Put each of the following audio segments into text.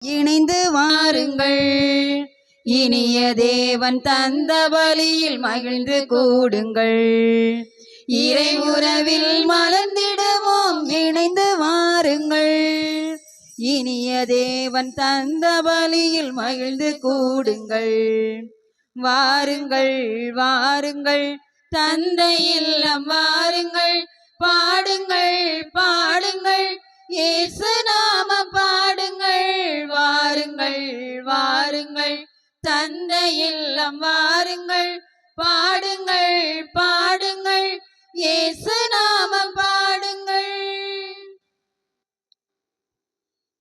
இணைந்து வாருங்கள், இனிய தேவன் தந்த பலியில் மகிழ்ந்து கூடுங்கள். இறை உறவில் மலர்ந்திடுவோம், இணைந்து வாருங்கள், இனிய தேவன் தந்த பலியில் மகிழ்ந்து கூடுங்கள். வாருங்கள் வாருங்கள் தந்தை இல்லம் வாருங்கள், பாடுங்கள் பாடுங்கள் இயேசு நாமம் பாடுங்கள். வாருங்கள் வாருங்கள் தந்தை இல்லம் வாருங்கள், பாடுங்கள் பாடுங்கள் இயேசு நாமம் பாடுங்கள்.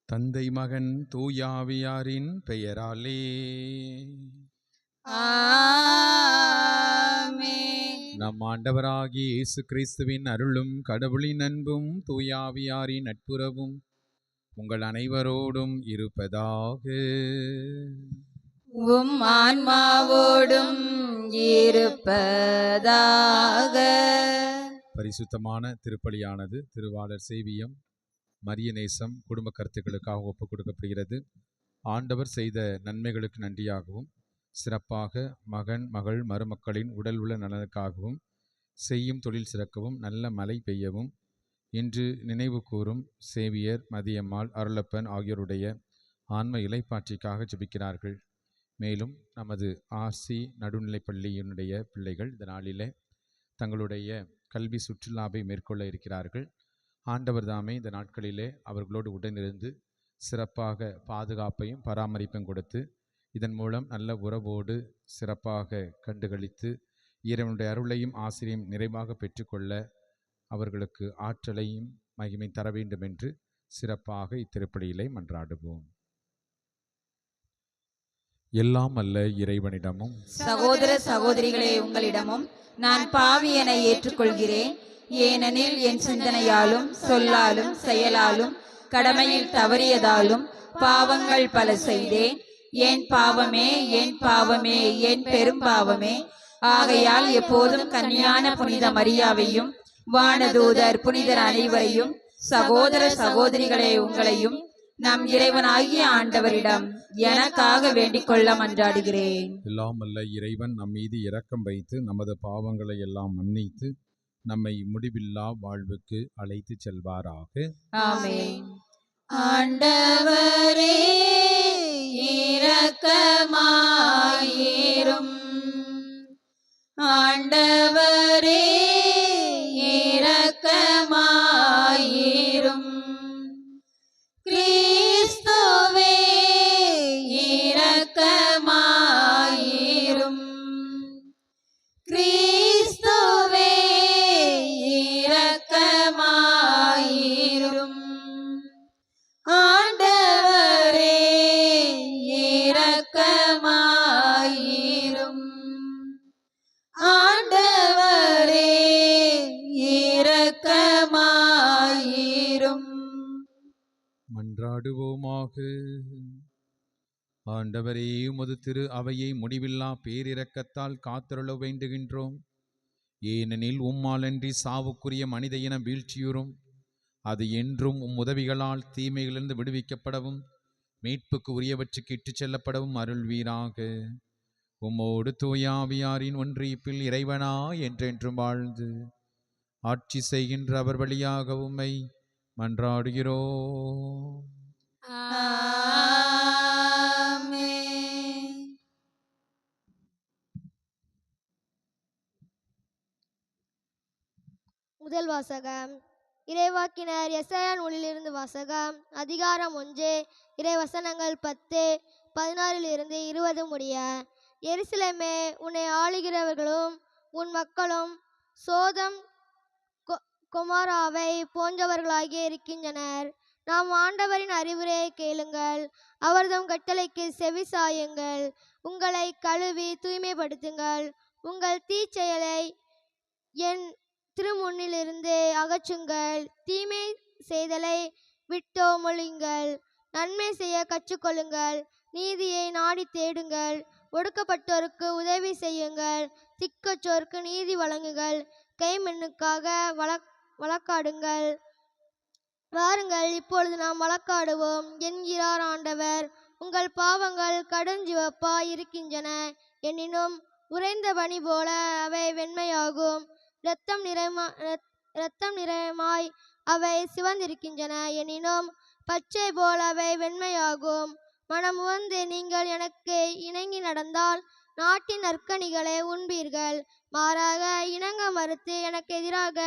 தந்தை மகன் தூயாவியாரின் பெயராலே நம் ஆண்டவராகிய இயேசு கிறிஸ்துவின் அருளும் கடவுளின் அன்பும் தூயாவியாரின் நட்புறவும் உங்கள் அனைவரோடும் இருப்பதாக. உம் ஆன்மாவோடும் இருப்பதாக. பரிசுத்தமான திருப்பலியானது திருவாளர் சேவியம் மரியநேசம் குடும்ப கருத்துக்களுக்காக ஒப்புக் கொடுக்கப்படுகிறது. ஆண்டவர் செய்த நன்மைகளுக்கு நன்றியாகவும், சிறப்பாக மகன் மகள் மருமக்களின் உடல் உள்ள நலனுக்காகவும், செய்யும் தொழில் சிறக்கவும், நல்ல மழை பெய்யவும், இன்று நினைவு கூறும் சேவியர் மதியம்மாள் அருளப்பன் ஆகியோருடைய ஆன்ம இலைப்பாற்றிக்காக ஜெபிக்கிறார்கள். மேலும் நமது ஆர்சி நடுநிலைப்பள்ளியினுடைய பிள்ளைகள் இந்த நாளிலே தங்களுடைய கல்வி சுற்றுலாவை மேற்கொள்ள இருக்கிறார்கள். ஆண்டவர் தாமே இந்த நாட்களிலே அவர்களோடு உடனிருந்து சிறப்பாக பாதுகாப்பையும் பராமரிப்பையும் கொடுத்து, இதன் மூலம் நல்ல உறவோடு சிறப்பாக கண்டுகளித்து இறைவனுடைய அருளையும் ஆசிரியையும் நிறைவாக பெற்றுக்கொள்ள அவர்களுக்கு ஆற்றலையும் மகிமை தர வேண்டும் என்று சிறப்பாக இத்திருப்பலியிலே மன்றாடுவோம். எல்லாம் அல்ல இறைவனிடமும் சகோதர சகோதரிகளே, உங்களிடமும் நான் பாவி என ஏற்றுக்கொள்கிறேன். ஏனெனில் என் சிந்தனையாலும் சொல்லாலும் செயலாலும் கடமையில் தவறியதாலும் பாவங்கள் பல செய்தேன். என் பாவமே என் பாவமே என் பெரும் பாவமே. ஆகையால் எப்போதும் கன்னியான புனித மரியாவையும் வானதூதர் புனிதர் அனைவரையும், சகோதர சகோதரிகளே உங்களையும் நம் இறைவனாகிய ஆண்டவரிடம் எனக்காக வேண்டிக் கொள்ள மன்றாடுகிறேன். எல்லாம் அல்ல இறைவன் நம் மீது இரக்கம் வைத்து நமது பாவங்களை எல்லாம் மன்னித்து நம்மை முடிவில்லா வாழ்வுக்கு அழைத்து செல்வாராக. ஆமென். ஆண்டவரே இரக்கமாயிரும். ஆண்டவரே இரக்கமாயிரும். கிறிஸ்துவே இரக்கமாயிரும். கிறிஸ்துவே இரக்கமாயிரும். ஆண்டவரே இரக்கமாயிரும். ஆண்டவரே இரக்கமாயிரும். மன்றாடுவோமாக. ஆண்டவரே, உமது திரு அவையை முடிவில்லா பேரிரக்கத்தால் காத்தருள வேண்டுகின்றோம். ஏனெனில் உம்மாலன்றி சாவுக்குரிய மனித இனம் வீழ்ச்சியுறும். அது என்றும் உம் உதவிகளால் தீமைகளிலிருந்து விடுவிக்கப்படவும் மீட்புக்கு உரியவற்றுக்கு இட்டுச் செல்லப்படவும் அருள்வீராக. உம்மோடு தூயாவியாரின் ஒன்றிப்பில் இறைவனா என்றென்றும் வாழ்ந்து ஆட்சி செய்கின்ற அவர் வழியாக உம்மை மன்றாடுகிறோம். ஆமென். முதல் வாசகம். இறைவாக்கினர் எசாயா நூலிலிருந்து வாசகம். அதிகாரம் 1, இறைவசனங்கள் 10-16 முடிய. எருசலேமே, உன்னை ஆளுகிறவர்களும் உன் மக்களும் சோதம் கொமோராவை போன்றவர்களாகிய இருக்கின்றனர். நாம் ஆண்டவரின் அறிவுரையை கேளுங்கள், அவர்தம் கட்டளைக்கு செவி சாயுங்கள். உங்களை கழுவி தூய்மைப்படுத்துங்கள், உங்கள் தீச்செயலை என் திருமுன்னிலிருந்து அகற்றுங்கள். தீமை செய்தலை விட்டோமொழிங்கள், நன்மை செய்ய கற்றுக்கொள்ளுங்கள். நீதியை நாடி தேடுங்கள், ஒடுக்கப்பட்டோருக்கு உதவி செய்யுங்கள். திக்கற்றோருக்கு நீதி வழங்குங்கள், கைமென்னுக்காக வழக்காடுங்கள். வாருங்கள், இப்பொழுது நாம் வழக்காடுவோம் என்கிறார் ஆண்டவர். உங்கள் பாவங்கள் கடுஞ்சிவப்பாய் இருக்கின்றன, எனினும் உறைந்த பனி போல அவை வெண்மையாகும். இரத்தம் நிறமாய் அவை சிவந்திருக்கின்றன, எனினும் பச்சை போல அவை வெண்மையாகும். மனமுவந்து நீங்கள் எனக்கு இணங்கி நடந்தால் நாட்டின் நற்கனிகளை உண்பீர்கள். மாறாக இணங்க மறுத்து எனக்கு எதிராக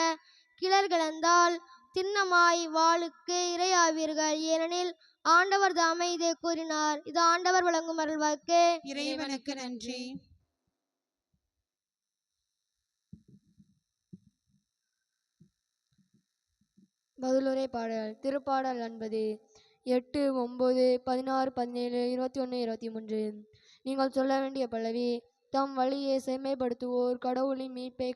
கிளர்கிழந்தால் திண்ணமாய் வாளுக்கு இரையாவீர்கள். ஏனெனில் ஆண்டவர் தாமே இதை கூறினார். இது ஆண்டவர் வழங்கும் அருள்வாக்கு. இறைவனுக்கு நன்றி. பதிலுரை பாடல். திருப்பாடல் 9 8 9 16 17 21 23. நீங்கள் சொல்ல வேண்டிய பல்லவி. தம் வழியை செம்மைப்படுத்துவோர் கடவுளின் மீட்பை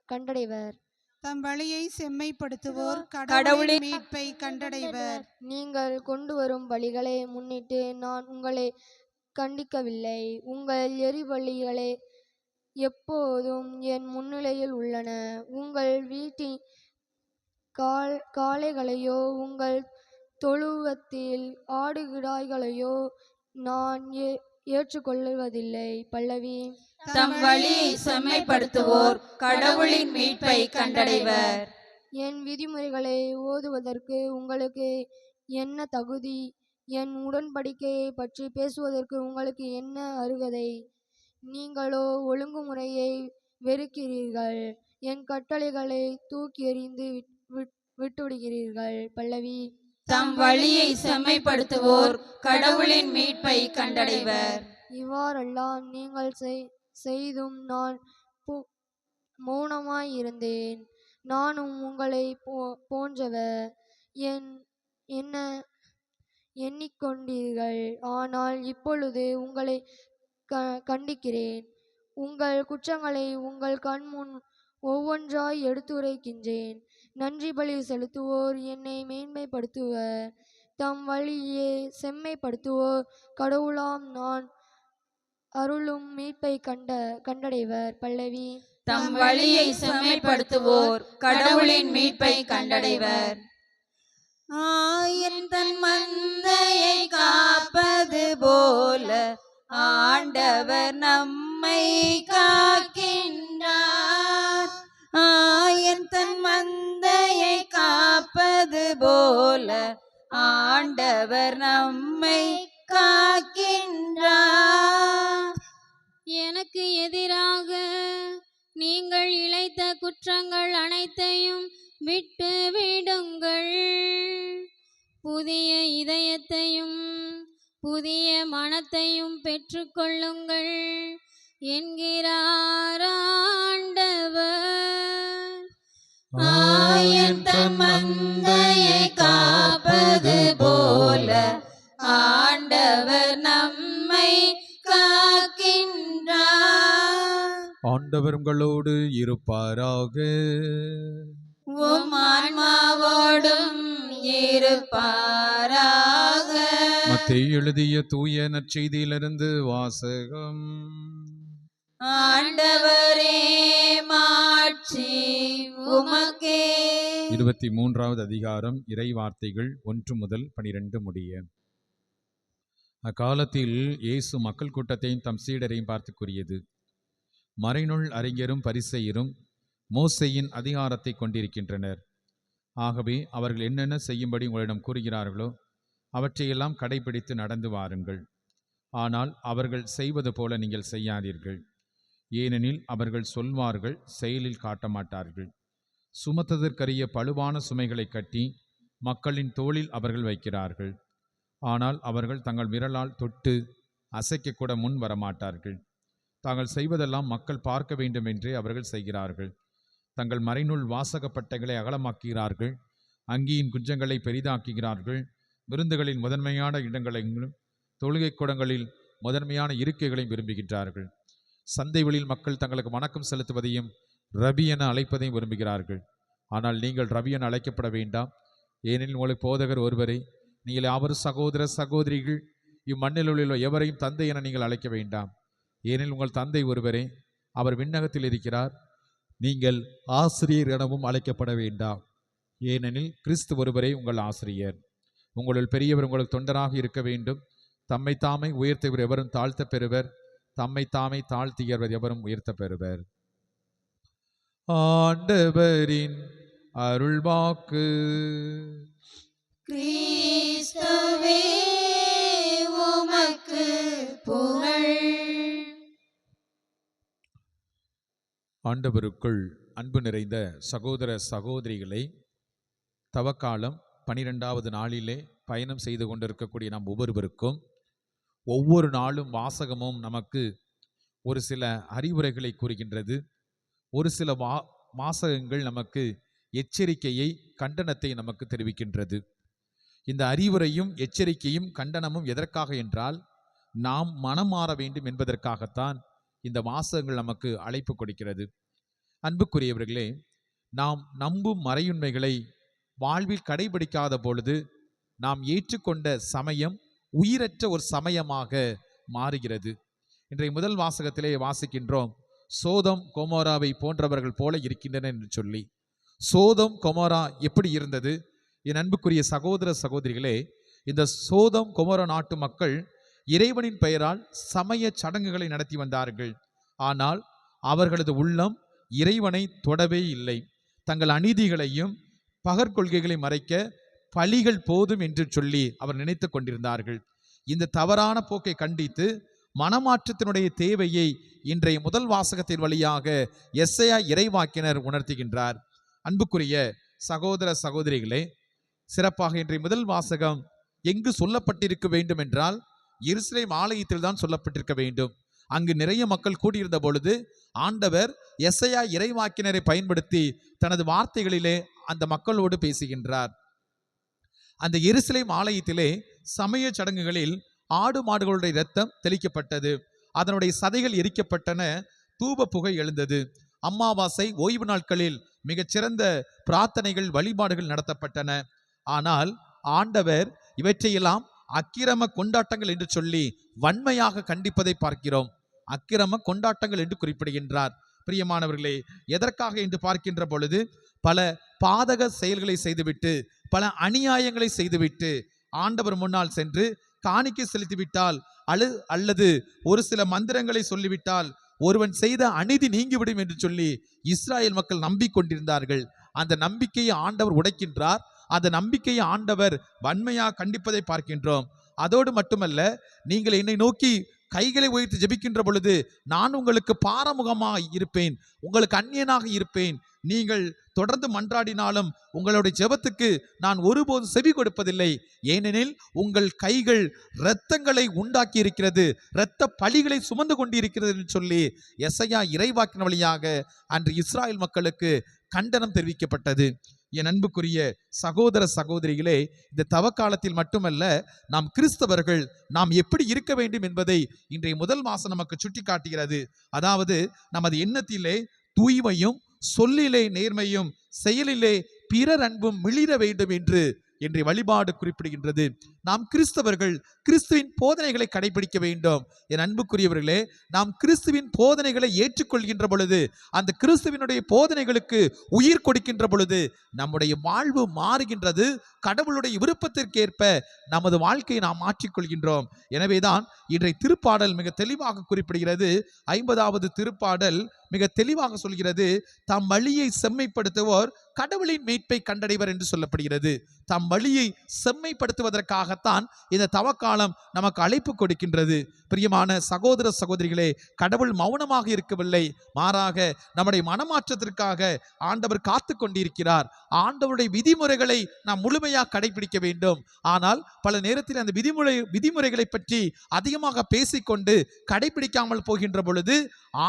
கண்டடைவர். தம் வழியை செம்மைப்படுத்துவோர் கடவுளின் மீட்பை கண்டடைவர். நீங்கள் கொண்டு வரும் பலிகளை முன்னிட்டு நான் உங்களை கண்டிக்கவில்லை. உங்கள் எரிபலிகளே எப்போதும் என் முன்னிலையில் உள்ளன. உங்கள் வீட்டின் காளைகளையோ உங்கள் தொழுவத்தில் ஆடுகிடாய்களையோ நான் ஏற்றுக்கொள்வதில்லை. பல்லவி. தம் வழியை செம்மைப்படுத்துவோர் கடவுளின் மீட்பை கண்டடைவர். என் விதிமுறைகளை ஓதுவதற்கு உங்களுக்கு என்ன தகுதி? என் உடன்படிக்கையை பற்றி பேசுவதற்கு உங்களுக்கு என்ன அருகதை? நீங்களோ ஒழுங்குமுறையை வெறுக்கிறீர்கள், என் கட்டளைகளை தூக்கி எறிந்து விட்டுவிடுகிறீர்கள். பல்லவி. தம் வழியை செம்மைப்படுத்துவோர் கடவுளின் மீட்பை கண்டடைவர். இவ்வாறெல்லாம் நீங்கள் செய்தும் நான் மௌனமாயிருந்தேன். நானும் உங்களை போன்றவர் என்ன எண்ணிக்கொண்டீர்கள். ஆனால் இப்பொழுது உங்களை கண்டிக்கிறேன். உங்கள் குற்றங்களை உங்கள் கண்முன் ஒவ்வொன்றாய் எடுத்துரைக்கின்றேன். நன்றி பலி செலுத்துவோர் என்னை மேன்மைப்படுத்துவர். தம் வழியே செம்மைப்படுத்துவோர் கடவுளாம் நான் அருளும் மீட்பை கண்டடைவர். பல்லவி. தம் வழியை செம்மைப்படுத்துவோர் கடவுளின் மீட்பை கண்டடைவர். ஆயன் தன் மந்தையை காப்பது போல ஆண்டவர் நம்மை காக்கின்றார். ஆயன் தன் மந்தையை காப்பது போல ஆண்டவர் நம்மை காக்கின்றார். எனக்கு எதிராக நீங்கள் இழைத்த குற்றங்கள் அனைத்தையும் விட்டு விடுங்கள். புதிய இதயத்தையும் புதிய மனத்தையும் பெற்றுக்கொள்ளுங்கள் என்கிறார் ஆண்டவர். ஆயன் தன் மந்தையை காப்பது போல ஆண்டவர் நம்மை காக்கின்றார். ஆண்டவர் உங்களோடு இருப்பாராக. உம் ஆன்மாவோடும் இருப்பாராக. மத்தேயு எழுதிய தூய நற்செய்தியிலிருந்து வாசகம். ஆண்டவரே மாட்சி உமக்கே. 23வது அதிகாரம் இறை வார்த்தைகள் 1 முதல் 12 முடிய. அக்காலத்தில் இயேசு மக்கள் கூட்டத்தையும் தம் சீடரையும் பார்த்து கூறியது. மறைநூல் அறிஞரும் பரிசேயரும் மோசேயின் அதிகாரத்தை கொண்டிருக்கின்றனர். ஆகவே அவர்கள் என்னென்ன செய்யும்படி உங்களிடம் கூறுகிறார்களோ அவற்றையெல்லாம் கடைபிடித்து நடந்து வாருங்கள். ஆனால் அவர்கள் செய்வது போல நீங்கள் செய்யாதீர்கள். ஏனெனில் அவர்கள் சொல்வார்கள், செயலில் காட்ட மாட்டார்கள். சுமத்ததற்கரிய பழுவான சுமைகளை கட்டி மக்களின் தோளில் அவர்கள் வைக்கிறார்கள். ஆனால் அவர்கள் தங்கள் விரலால் தொட்டு அசைக்கக்கூட முன் வரமாட்டார்கள். தாங்கள் செய்வதெல்லாம் மக்கள் பார்க்க வேண்டும் என்றே அவர்கள் செய்கிறார்கள். தங்கள் மறைநூல் வாசகப்பட்டைகளை அகலமாக்குகிறார்கள், அங்கியின் குஞ்சங்களை பெரிதாக்குகிறார்கள், விருந்துகளின் முதன்மையான இடங்களையும் தொழுகை கூடங்களில் முதன்மையான இருக்கைகளையும் விரும்புகின்றார்கள். சந்தைகளில் மக்கள் தங்களுக்கு வணக்கம் செலுத்துவதையும் ரபி என அழைப்பதையும் விரும்புகிறார்கள். ஆனால் நீங்கள் ரபி என அழைக்கப்பட வேண்டாம், ஏனெனில் உங்களுக்கு போதகர் ஒருவரை. நீங்கள் யாவரும் சகோதர சகோதரிகள். இம்மண்ணில் உள்ள எவரையும் தந்தை என நீங்கள் அழைக்க வேண்டாம், ஏனெனில் உங்கள் தந்தை ஒருவரே, அவர் விண்ணகத்தில் இருக்கிறார். நீங்கள் ஆசிரியர் எனவும் அழைக்கப்பட வேண்டாம், ஏனெனில் கிறிஸ்து ஒருவரே உங்கள் ஆசிரியர். உங்களுள் பெரியவர் உங்களுக்கு தொண்டராக இருக்க வேண்டும். தம்மை தாமே உயர்த்துவர் எவரும் தாழ்த்த பெறுவர். தம்மை தாமே தாழ்த்தியவர் எவரும் உயர்த்த பெறுவர். ஆண்டவரின் அருள்வாக்கு. கிறிஸ்துவே உமக்கு புகழ். ஆண்டவருக்குள் அன்பு நிறைந்த சகோதர சகோதரிகளை, தவக்காலம் 12வது நாளிலே பயணம் செய்து கொண்டிருக்கக்கூடிய நாம் ஒவ்வொருவருக்கும் ஒவ்வொரு நாளும் வாசகமும் நமக்கு ஒரு சில அறிவுரைகளை கூறுகின்றது. ஒரு சில வாசகங்கள் நமக்கு எச்சரிக்கையை, கண்டனத்தை நமக்கு தெரிவிக்கின்றது. இந்த அறிவுரையும் எச்சரிக்கையும் கண்டனமும் எதற்காக என்றால், நாம் மனம் மாற வேண்டும் என்பதற்காகத்தான் இந்த வாசகங்கள் நமக்கு அழைப்பு கொடுக்கிறது. அன்புக்குரியவர்களே, நாம் நம்பும் மறையுண்மைகளை வாழ்வில் கடைபிடிக்காத பொழுது நாம் ஏற்றுக்கொண்ட சமயம் உயிரற்ற ஒரு சமயமாக மாறுகிறது. இன்றைய முதல் வாசகத்திலே வாசிக்கின்றோம், சோதம் கொமோராவை போன்றவர்கள் போல இருக்கின்றனர் என்று சொல்லி. சோதம் கொமோரா எப்படி இருந்தது? என் அன்புக்குரிய சகோதர சகோதரிகளே, இந்த சோதம் கொமோரா நாட்டு மக்கள் இறைவனின் பெயரால் சமய சடங்குகளை நடத்தி வந்தார்கள். ஆனால் அவர்களது உள்ளம் இறைவனை தொடவே இல்லை. தங்கள் அநீதிகளையும் பகற்கொள்கைகளை மறைக்க பழிகள் போதும் என்று சொல்லி அவர் நினைத்து கொண்டிருந்தார்கள். இந்த தவறான போக்கை கண்டித்து மனமாற்றத்தினுடைய தேவையை இன்றைய முதல் வாசகத்தின் வழியாக எசையா இறைவாக்கினர் உணர்த்துகின்றார். அன்புக்குரிய சகோதர சகோதரிகளே, சிறப்பாக இன்றைய முதல் வாசகம் எங்கு சொல்லப்பட்டிருக்க வேண்டும் என்றால், எருசலேம் ஆலயத்தில் தான் சொல்லப்பட்டிருக்க வேண்டும். அங்கு நிறைய மக்கள் கூடியிருந்த பொழுது ஆண்டவர் எசையா இறைவாக்கினரை பயன்படுத்தி தனது வார்த்தைகளிலே அந்த மக்களோடு பேசுகின்றார். அந்த எருசலேம் ஆலயத்திலே சமய சடங்குகளில் ஆடு மாடுகளுடைய இரத்தம் தெளிக்கப்பட்டது. அதனுடைய சதைகள் எரிக்கப்பட்டன. தூப புகை எழுந்தது. அமாவாசை ஓய்வு நாட்களில் மிகச்சிறந்த பிரார்த்தனைகள், வழிபாடுகள் நடத்தப்பட்டன. ஆனால் ஆண்டவர் இவற்றையெல்லாம் அக்கிரம கொண்டாட்டங்கள் என்று சொல்லி வன்மையாக கண்டிப்பதை பார்க்கிறோம். அக்கிரம கொண்டாட்டங்கள் என்று குறிப்பிடுகின்றார். பிரியமானவர்களே, எதற்காக என்று பார்க்கின்ற பொழுது பல பாதக செயல்களை செய்துவிட்டு, பல அநியாயங்களை செய்துவிட்டு ஆண்டவர் முன்னால் சென்று காணிக்கை செலுத்திவிட்டால் அல்லது ஒரு சில மந்திரங்களை சொல்லிவிட்டால் ஒருவன் செய்த அநீதி நீங்கிவிடும் என்று சொல்லி இஸ்ராயேல் மக்கள் நம்பிக்கொண்டிருந்தார்கள். அந்த நம்பிக்கையை ஆண்டவர் உடைக்கின்றார். அந்த நம்பிக்கையை ஆண்டவர் வன்மையாக கண்டிப்பதை பார்க்கின்றோம். அதோடு மட்டுமல்ல, நீங்கள் என்னை நோக்கி கைகளை உயர்த்தி ஜெபிக்கின்ற பொழுது நான் உங்களுக்கு பாரமுகமாக இருப்பேன், உங்களுக்கு அந்நியனாக இருப்பேன். நீங்கள் தொடர்ந்து மன்றாடினாலும் உங்களுடைய ஜெபத்துக்கு நான் ஒருபோது செவி கொடுப்பதில்லை. ஏனெனில் உங்கள் கைகள் இரத்தங்களை உண்டாக்கி இருக்கிறது, இரத்த பழிகளை சுமந்து கொண்டிருக்கிறது என்று சொல்லி எசையா இறைவாக்கின் வழியாக அன்று இஸ்ராயேல் மக்களுக்கு கண்டனம் தெரிவிக்கப்பட்டது. என் அன்புக்குரிய சகோதர சகோதரிகளே, இந்த தவக்காலத்தில் மட்டுமல்ல, நாம் கிறிஸ்தவர்கள் நாம் எப்படி இருக்க வேண்டும் என்பதை இன்றைய முதல் மாசம் நமக்கு சுட்டி காட்டுகிறது. அதாவது நமது எண்ணத்திலே தூய்மையும், சொல்லிலே நேர்மையும், செயலிலே பிறர் அன்பும் மிளிர வேண்டும் என்று இன்றைய வழிபாடு குறிப்பிடுகின்றது. நாம் கிறிஸ்தவர்கள் கிறிஸ்துவின் போதனைகளை கடைபிடிக்க வேண்டும். என் அன்புக்குரியவர்களே, நாம் கிறிஸ்துவின் போதனைகளை ஏற்றுக்கொள்கின்ற பொழுது, அந்த கிறிஸ்துவினுடைய போதனைகளுக்கு உயிர் கொடுக்கின்ற பொழுது நம்முடைய வாழ்வு மாறுகின்றது. கடவுளுடைய விருப்பத்திற்கேற்ப நமது வாழ்க்கையை நாம் மாற்றிக்கொள்கின்றோம். எனவேதான் இன்றைய திருப்பாடல் மிக தெளிவாக குறிப்பிடுகிறது. 50வது திருப்பாடல் மிக தெளிவாக சொல்கிறது, தம் வழியை செம்மைப்படுத்துவோர் கடவுளின் மீட்பை கண்டடைவர் என்று சொல்லப்படுகிறது. தம் வழியை செம்மைப்படுத்துவதற்காகத்தான் இந்த தவக்காலம் நமக்கு அழைப்பு கொடுக்கின்றது. பிரியமான சகோதர சகோதரிகளே, கடவுள் மௌனமாக இருக்கவில்லை, மாறாக நம்முடைய மனமாற்றத்திற்காக ஆண்டவர் காத்து கொண்டிருக்கிறார். ஆண்டவருடைய விதிமுறைகளை நாம் முழுமையாக கடைபிடிக்க வேண்டும். ஆனால் பல நேரத்தில் அந்த விதிமுறைகளை பற்றி அதிகமாக பேசிக்கொண்டு கடைபிடிக்காமல் போகின்ற பொழுது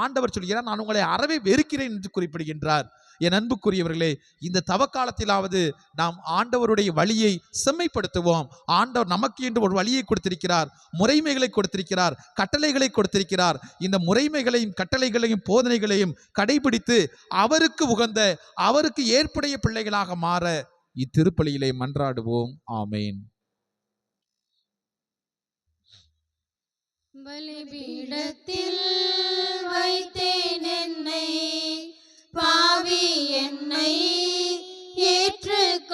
ஆண்டவர் சொல்கிறார், நான் உங்களை அறவே வெறுக்கிறேன் என்று குறிப்பிடுகின்றார். என் அன்புக்குரியவர்களே, இந்த தவக்காலத்திலாவது நாம் ஆண்டவருடைய வழியை செம்மைப்படுத்துவோம். ஆண்டவர் நமக்கு என்று ஒரு வழியை கொடுத்திருக்கிறார், முறைமைகளை கொடுத்திருக்கிறார், கட்டளைகளை கொடுத்திருக்கிறார். இந்த முறைமைகளையும் கட்டளைகளையும் போதனைகளையும் கடைபிடித்து அவருக்கு உகந்த, அவருக்கு ஏற்புடைய பிள்ளைகளாக மாற இத்திருப்பலியிலே மன்றாடுவோம். ஆமேன். பலிபீடத்தில் வைத்தேன் என்னை, பாவி என்னை ஏற்றுக்கொள்ளும்.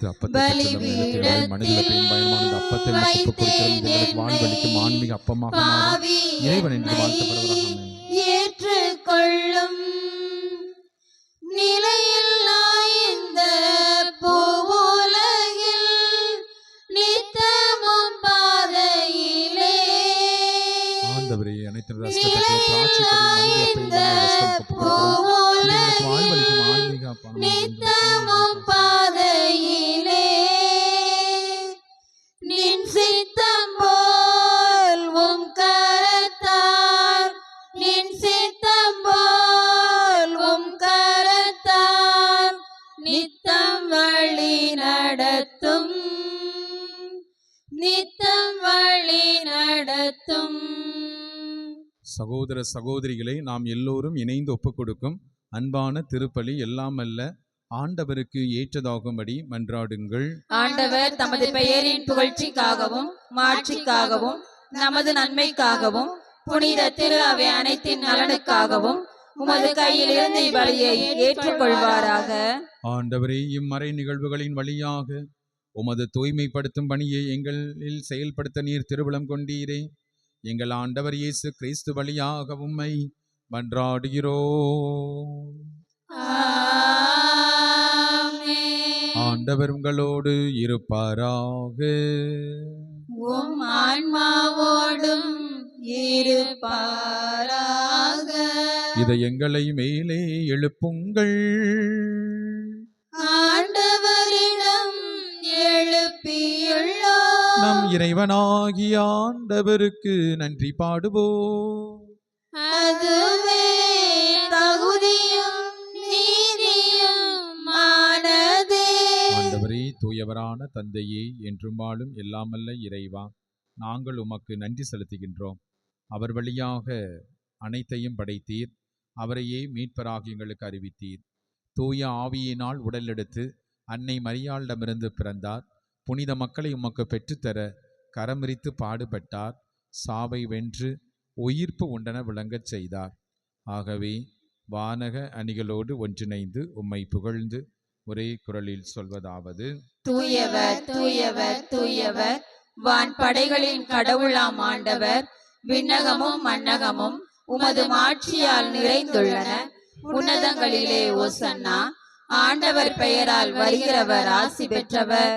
எடுத்து அப்பத்தை பெற்றுள்ள மனிதர்களுக்கு பயணமான இந்த அப்பத்தை ஒப்புக் கொடுக்கிறோம். இது எங்களுக்கு வாழ்வளிக்கும் ஆன்மீக அப்பமாக மாறும். இறைவன் என்று வாழ்த்தப்படுவதாக. ஏற்றுக்கொள்ளும் நிலையில்லா இந்த பூவுலகில் நித்தமும் பாதையிலே ஆண்டவரே அனைத்து ரசத்தையும் திராட்சைப்படி மனித அப்பத்தை வாழ்வளிக்கும் ஆன்மீக அப்பமாக நித்தமும் பாதையிலே நின் சித்தம் போல் உம் கரத்தார் நின் சித்தம் போல் உம் கரத்தார் நித்தம் வழி நடத்தும் நித்தம் வழி நடத்தும். சகோதர சகோதரிகளை நாம் எல்லோரும் இணைந்து ஒப்புக் கொடுக்கும் அன்பான திருப்பலி எல்லாம் அல்ல ஆண்டவருக்கு ஏற்றதாகும்படி மன்றாடுங்கள். ஆண்டவர் தமது பெயரின் புகழ்ச்சிக்காகவும் மாட்சிக்காகவும் நமது நன்மைக்காகவும் புனித திரு அவை அனைத்தின் நலனுக்காகவும் உமது கையில் இருந்து இப்பலியை ஏற்றுக்கொள்வாராக. ஆண்டவரே இம்மறை நிகழ்வுகளின் வழியாக உமது தூய்மைப்படுத்தும் பணியை எங்களில் செயல்படுத்த நீர் திருவுளம் கொண்டீரே. எங்கள் ஆண்டவர் இயேசு கிறிஸ்து வழியாக உம்மை மன்றாடுகிறோம். ஆண்டவர் உங்களோடு இருப்பாராக. உம் ஆன்மாவோடும் இருப்பாராக. இதயங்களை மேலே எழுப்புங்கள். ஆண்டவரிடம் எழுப்பியுள்ளோம். நம் இறைவனாகிய ஆண்டவருக்கு நன்றி பாடுவோம். அதுவே தகுதியும் நீதியும் ஆனதே. ஆண்டவரே தூயவரான தந்தையே என்றும் வாழும் எல்லாமல்ல இறைவா, நாங்கள் உமக்கு நன்றி செலுத்துகின்றோம். அவர் வழியாக அனைத்தையும் படைத்தீர், அவரையே மீட்பராக எங்களுக்கு அறிவித்தீர். தூய ஆவியினால் உடல் எடுத்து அன்னை மரியாளிடமிருந்து பிறந்தார். புனித மக்களை உமக்கு பெற்றுத்தர கரமிரித்து பாடுபட்டார். சாவை வென்று உயிர்ப்பு உண்டன விளங்கச் செய்தார். ஆகவே வானக அணிகளோடு ஒன்றிணைந்து உம்மை புகழ்ந்து ஒரே குரலில் சொல்வதாவது: தூயவர் தூயவர் தூயவர், வான் படைகளின் கடவுளாம் ஆண்டவர். விண்ணகமும் மண்ணகமும் உமது மாட்சியால் நிறைந்துள்ளன. உன்னதங்களிலே ஓசன்னா. ஆண்டவர் பெயரால் வருகிறவர் ஆசி பெற்றவர்.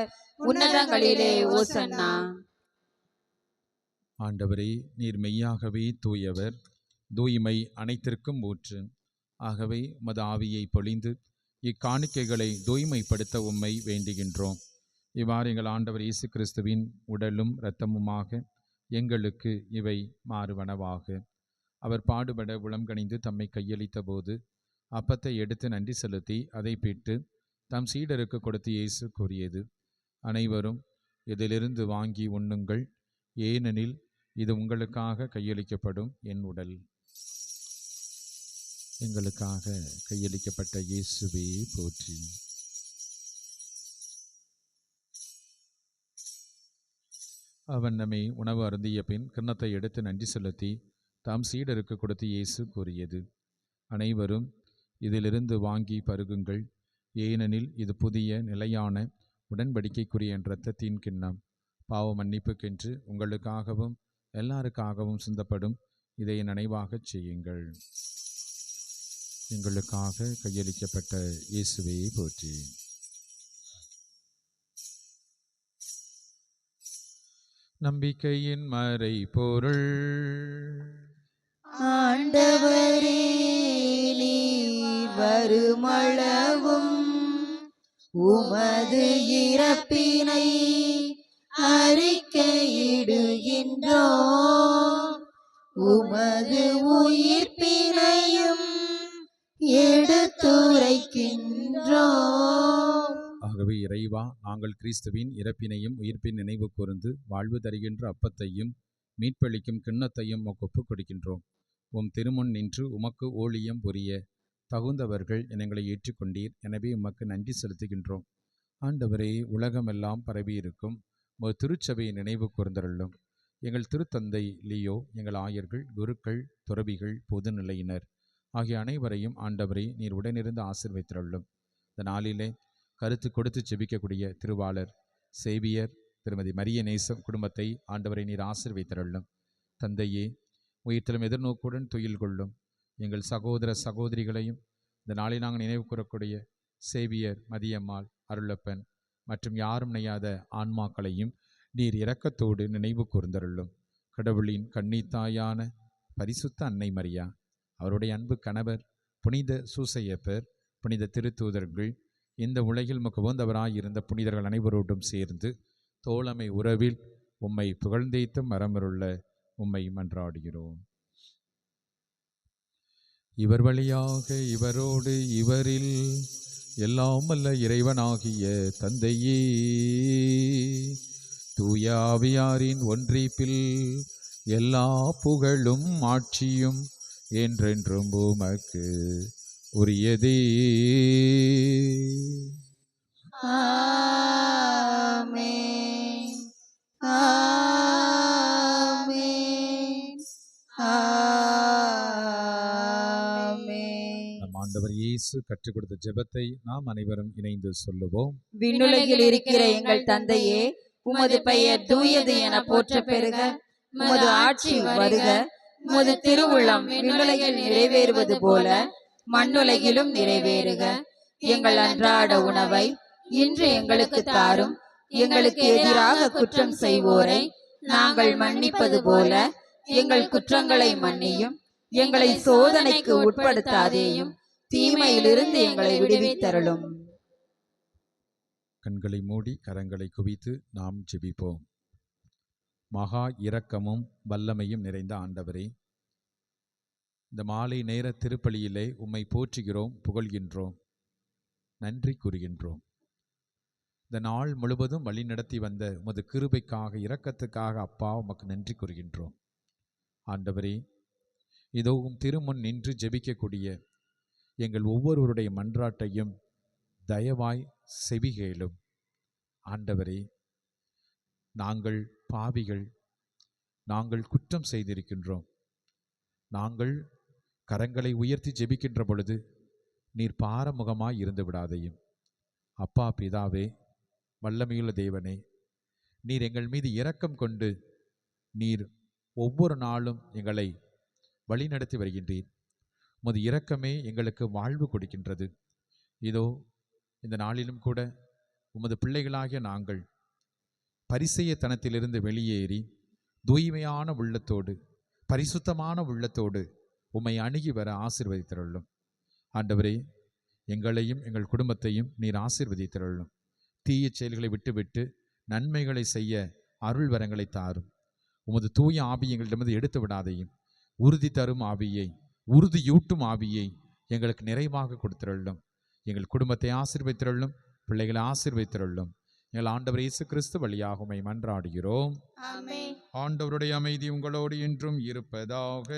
உன்னதங்களிலே ஓசன்னா. ஆண்டவரே நீர் மெய்யாகவே தூயவர், தூய்மை அனைத்திற்கும் ஊற்று. ஆகவே உமது ஆவியை பொழிந்து இக்காணிக்கைகளை தூய்மைப்படுத்த உம்மை வேண்டுகின்றோம். இவ்வாறு எங்கள் ஆண்டவர் இயேசு கிறிஸ்துவின் உடலும் இரத்தமுமாக எங்களுக்கு இவை மாறுவனவாக. அவர் பாடுபட உளம்கனிந்து தம்மை கையளித்த போது அப்பத்தை எடுத்து நன்றி செலுத்தி அதை பிட்டு தம் சீடருக்கு கொடுத்து இயேசு கூறியது: அனைவரும் இதிலிருந்து வாங்கி உண்ணுங்கள், ஏனெனில் இது உங்களுக்காக கையளிக்கப்படும் என் உடல். எங்களுக்காக கையளிக்கப்பட்ட இயேசுவே போற்றி. அவன் நம்மை உணவு அருந்திய பின் கிண்ணத்தை எடுத்து நன்றி செலுத்தி தாம் சீடருக்கு கொடுத்து இயேசு கூறியது: அனைவரும் இதிலிருந்து வாங்கி பருகுங்கள், ஏனெனில் இது புதிய நிலையான உடன்படிக்கைக்குரிய என் இரத்தத்தின் கிண்ணம். பாவ மன்னிப்புக்கென்று உங்களுக்காகவும் எல்லாருக்காகவும் சிந்தப்படும். இதை நினைவாகச் செய்யுங்கள். எங்களுக்காக கையளிக்கப்பட்ட இயேசுவே போற்றி. நம்பிக்கையின் மறை பொருள். ஆண்டவரே நீர் வருமளவும் உமது இறப்பினை அறிக்கையிடுகின்றோம், உமது உயிர்ப்பினையும் எடுத்துரைக்கின்றோம். ஆகவே இறைவா, நாங்கள் கிறிஸ்துவின் இறப்பினையும் உயிர்ப்பின் நினைவு கூர்ந்து வாழ்வு தருகின்ற அப்பத்தையும் மீட்பளிக்கும் கிண்ணத்தையும் உமக்கு ஒப்புக் கொடுக்கின்றோம். உம் திருமுன் நின்று உமக்கு ஊழியம் புரிய தகுந்தவர்கள் எங்களை ஏற்றுக்கொண்டீர். எனவே உமக்கு நன்றி செலுத்துகின்றோம். ஆண்டவரே, உலகமெல்லாம் பரவியிருக்கும் ஒரு திருச்சபையை நினைவு கூர்ந்தருளும். எங்கள் திருத்தந்தை லியோ, எங்கள் ஆயர்கள், குருக்கள், துறவிகள், பொதுநிலையினர் ஆகிய அனைவரையும் ஆண்டவரே நீர் உடனிருந்து ஆசீர்வதித்தருளும். இந்த நாளிலே கருத்து கொடுத்து ஜெபிக்கக்கூடிய திருவாளர் சேவியர் திருமதி மரியநேசம் குடும்பத்தை ஆண்டவரை நீர் ஆசீர்வதித்தருளும். தந்தையே, உயிர்த்தலும் எதிர்நோக்குடன் துயில் கொள்ளும் எங்கள் சகோதர சகோதரிகளையும் இந்த நாளை நாங்கள் நினைவு கூறக்கூடிய சேவியர் மதியம்மாள் அருளப்பன் மற்றும் யாரும் நெய்யாத ஆன்மாக்களையும் நீர் இரக்கத்தோடு நினைவு கூர்ந்தருளும். கடவுளின் கன்னித்தாயான பரிசுத்த அன்னை மரியா, அவருடைய அன்பு கணவர் புனித சூசையப்பர், புனித திருத்தூதர்கள், இந்த உலகில் உகந்தவராயிருந்த புனிதர்கள் அனைவரோடும் சேர்ந்து தோழமை உறவில் உம்மை புகழ்ந்தேத்த மரமருள்ள உம்மை மன்றாடுகிறோம். இவர் வழியாக இவரோடு இவரில் எல்லாம் வல்ல இறைவனாகிய தந்தையே, தூய ஆவியாரின் ஒன்றிப்பில் எல்லா புகழும் ஆட்சியும் என்றென்றும் உமக்கு உரியதே. ஆமென். ஆமென். ஆமென். நம் ஆண்டவர் இயேசு கற்றுக் கொடுத்த ஜெபத்தை நாம் அனைவரும் இணைந்து சொல்லுவோம். விண்ணுலகில் இருக்கிற எங்கள் தந்தையே, உமது பெயர் தூயது என போற்ற பெறுக. உமது ஆட்சி வருக. உமது திருவுள்ளம் விண்ணுலகில் நிறைவேறுவது போல மண்ணுலகிலும் நிறைவேறுக. எங்கள் அன்றாட உணவை இன்று எங்களுக்கு தாரும். எங்களுக்கு எதிராக குற்றம் செய்வோரை நாங்கள் மன்னிப்பது போல எங்கள் குற்றங்களை மன்னியும். எங்களை சோதனைக்கு உட்படுத்தாதேயும், தீமையிலிருந்து எங்களை விடுவித்தருளும். கண்களை மூடி கரங்களை குவித்து நாம் ஜெபிப்போம். மகா இரக்கமும் வல்லமையும் நிறைந்த ஆண்டவரே, இந்த மாலை நேர திருப்பலியிலே உம்மை போற்றுகிறோம், புகழ்கின்றோம், நன்றி கூறுகின்றோம். இந்த நாள் முழுவதும் வழி நடத்தி வந்த உமது கிருபைக்காக, இரக்கத்துக்காக அப்பா உமக்கு நன்றி கூறுகின்றோம். ஆண்டவரே, இதோ உம் திருமுன் நின்று ஜெபிக்கக்கூடிய எங்கள் ஒவ்வொருவருடைய மன்றாட்டையும் தயவாய் செவிகேளும். ஆண்டவரே, நாங்கள் பாவிகள், நாங்கள் குற்றம் செய்திருக்கின்றோம். நாங்கள் கரங்களை உயர்த்தி ஜெபிக்கின்ற பொழுது நீர் பாரமுகமாய் இருந்து விடாதையும். அப்பா பிதாவே, வல்லமையுள்ள தேவனே, நீர் எங்கள் மீது இரக்கம் கொண்டு நீர் ஒவ்வொரு நாளும் எங்களை வழிநடத்தி வருகின்றீர். உமது இரக்கமே எங்களுக்கு வாழ்வு கொடுக்கின்றது. இதோ இந்த நாளிலும் கூட உமது பிள்ளைகளாகிய நாங்கள் பரிசேயத்தனத்திலிருந்து வெளியேறி தூய்மையான உள்ளத்தோடு, பரிசுத்தமான உள்ளத்தோடு உம்மை அணுகி வர ஆசீர்வதித்தருளும். ஆண்டவரே, எங்களையும் எங்கள் குடும்பத்தையும் நீர் ஆசீர்வதித்தருளும். தீய செயல்களை விட்டுவிட்டு நன்மைகளை செய்ய அருள் வரங்களை தாரும். உமது தூய ஆவி எங்களிடமிருந்து எடுத்து விடாதையும். உறுதி தரும் ஆவியை, உறுதியூட்டும் ஆவியை எங்களுக்கு நிறைவாக கொடுத்திருளும். எங்கள் குடும்பத்தை ஆசீர்வதித்தருளும், பிள்ளைகளை ஆசீர்வதித்தருளும். எங்கள் ஆண்டவர் இயேசு கிறிஸ்து வழியாக உம்மை மன்றாடுகிறோம். ஆமென். ஆண்டவருடைய அமைதி உங்களோடு என்றும் இருப்பதாக.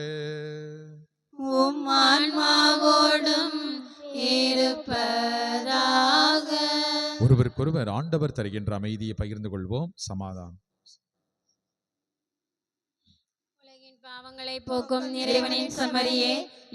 உம் ஆன்மாவோடும் இருப்பதாக. ஒருவருக்கொருவர் ஆண்டவர் தருகின்ற அமைதியை பகிர்ந்து கொள்வோம். சமாதானம். உலகின் பாவங்களை போக்கும் இறைவனின் செம்மறியே,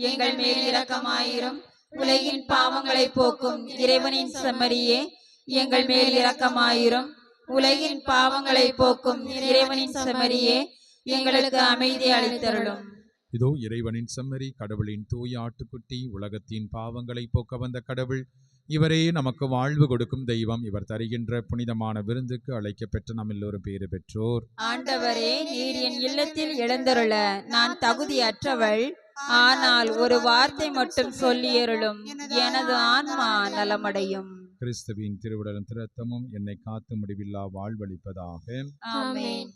எங்கள் மேல் இரக்கமாயிரும். உலகின் பாவங்களை போக்கும் இறைவனின் செம்மறியே, எங்கள் மேல் இரக்கமாயிரும். உலகின் பாவங்களை போக்கும் இறைவனின் செம்மறியே, எங்களுக்கு அமைதி அளித்தருளும். இதோ இறைவனின் செம்மறி, கடவுளின் தூய ஆட்டுக்குட்டி, உலகத்தின் பாவங்களை போக்க வந்த கடவுள். இவரே நமக்கு வாழ்வு கொடுக்கும் தெய்வம். இவர் தருகின்ற புனிதமான விருந்துக்கு அழைக்கப்பெற்ற நாம் எல்லோரும் பேறு பெற்றோர். ஆண்டவரே, நீர் என் இல்லத்தில் எழுந்தருள நான் தகுதியற்றவள். ஆனால் ஒரு வார்த்தை மட்டும் சொல்லியருளும், எனது ஆன்மா நலமடையும். கிறிஸ்துவின் திருவுடலும் இரத்தமும் என்னை காத்து முடிவில்லா வாழ்வளிப்பதாக. ஆமென்.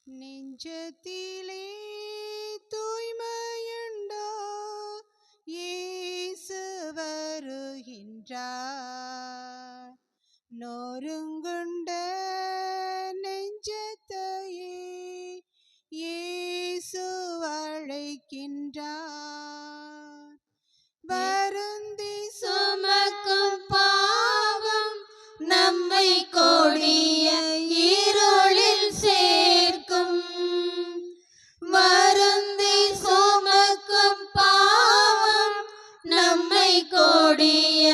நெஞ்சத்திலே தூய்மையுண்டோ நொறுங்குண்ட நெஞ்சத்தையே இயேசு அழைக்கின்றார். வருந்தி சுமக்கும் பாவம் நம்மை கொடிய இருளில் சேர்க்கும். வருந்தி சுமக்கும் பாவம் நம்மை கொடிய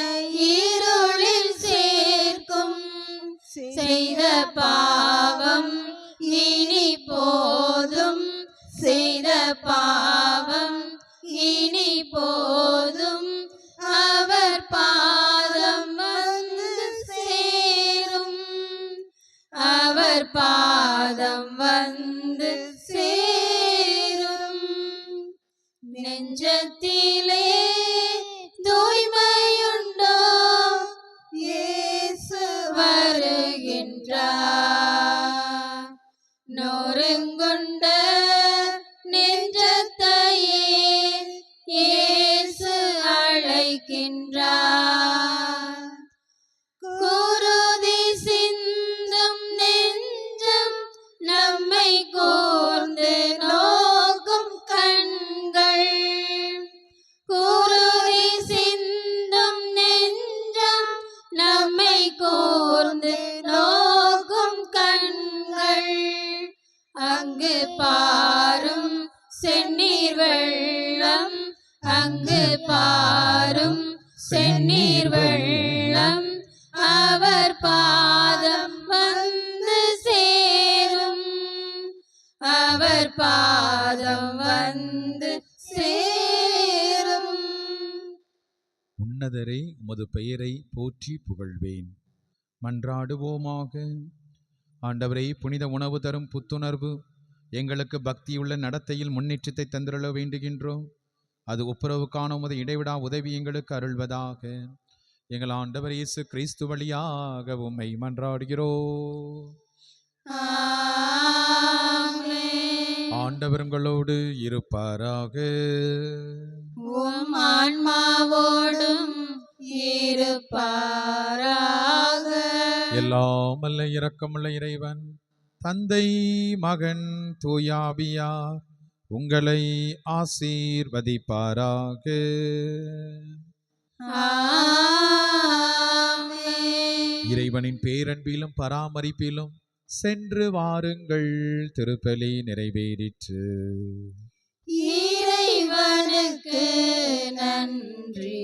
இருளில் சேர்க்கும். செய்த பாவம் இனி போதும், செய்த பாவம் இனி போதும், அவர் பாதம் வந்து சேரும், அவர் பாதம் வந்து சேரும். நெஞ்சத்திலே தூய்மையுண்டோ, இயேசு வருகின்றார். நொறுங்குண்ட நெஞ்சத்தையே இயேசு அழைக்கின்றார். குருதி சிந்தும் நெஞ்சம் நம்மை கூர்ந்து நோக்கும் கண்கள். குருதி சிந்தும் நெஞ்சம் நம்மை கூர்ந்து நோக்கும் கண்கள். அங்கு பாரும் செந்நீர் வெள்ளம், அங்கு பாரும் செந்நீர் வெள்ளம், அவர் பாதம் வந்து சேரும், அவர் பாதம் வந்து சேரும். உன்னதரே, உமது பெயரை போற்றி புகழ்வேன். மன்றாடுவோமாக. ஆண்டவரே, புனித உணவு தரும் புத்துணர்வு எங்களுக்கு பக்தியுள்ள நடத்தையில் முன்னேற்றத்தை தந்திரள வேண்டுகின்றோம். அது ஒப்புரவுக்கான உமது இடைவிடா உதவி எங்களுக்கு அருள்வதாக. எங்கள் ஆண்டவர் இயேசு கிறிஸ்து வழியாக உம்மை மன்றாடுகிறோம். ஆமென். ஆண்டவர் உங்களோடு இருப்பாராக. உம் ஆன்மாவோடும் இருப்பாராக. எல்லாம் வல்ல இரக்கமுள்ள இறைவன் தந்தை, மகன், தூயாவியார் உங்களை ஆசீர்வதிப்பாராக. ஆமென். இறைவனின் பேரன்பிலும் பராமரிப்பிலும் சென்று வாருங்கள். திருப்பலி நிறைவேறிற்று. இறைவனுக்கு நன்றி.